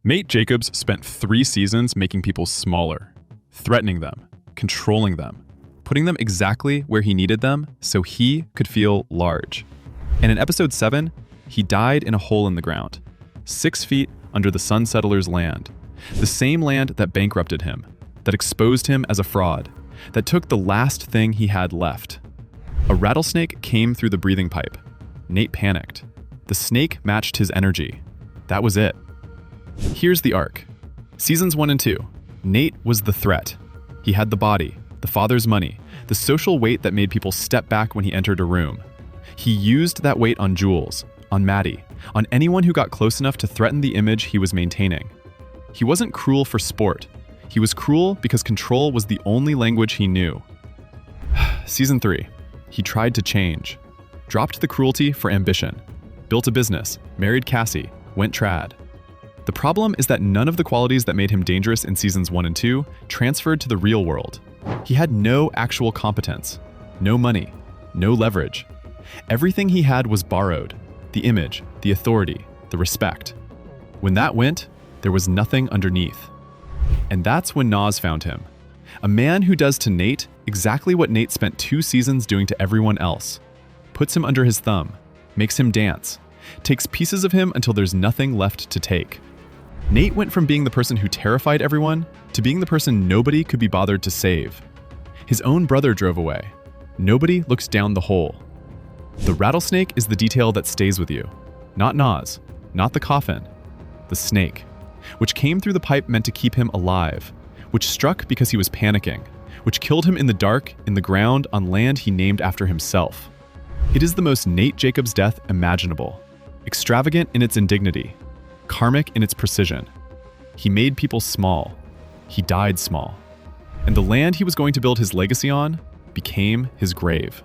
Nate Jacobs spent 3 seasons making people smaller, threatening them, controlling them, putting them exactly where he needed them so he could feel large. And in episode 7, he died in a hole in the ground, 6 feet under the Sun Settlers' land, the same land that bankrupted him, that exposed him as a fraud, that took the last thing he had left. A rattlesnake came through the breathing pipe. Nate panicked. The snake matched his energy. That was it. Here's the arc. Seasons 1 and 2. Nate was the threat. He had the body, the father's money, the social weight that made people step back when he entered a room. He used that weight on Jules, on Maddie, on anyone who got close enough to threaten the image he was maintaining. He wasn't cruel for sport. He was cruel because control was the only language he knew. Season 3. He tried to change. Dropped the cruelty for ambition. Built a business, married Cassie, went trad. The problem is that none of the qualities that made him dangerous in seasons 1 and 2 transferred to the real world. He had no actual competence, no money, no leverage. Everything he had was borrowed: the image, the authority, the respect. When that went, there was nothing underneath. And that's when Nas found him. A man who does to Nate exactly what Nate spent 2 seasons doing to everyone else. Puts him under his thumb, makes him dance, takes pieces of him until there's nothing left to take. Nate went from being the person who terrified everyone to being the person nobody could be bothered to save. His own brother drove away. Nobody looked down the hole. The rattlesnake is the detail that stays with you. Not Nas, not the coffin. The snake, which came through the pipe meant to keep him alive, which struck because he was panicking, which killed him in the dark, in the ground, on land he named after himself. It is the most Nate Jacobs death imaginable, extravagant in its indignity, karmic in its precision. He made people small. He died small. And the land he was going to build his legacy on became his grave.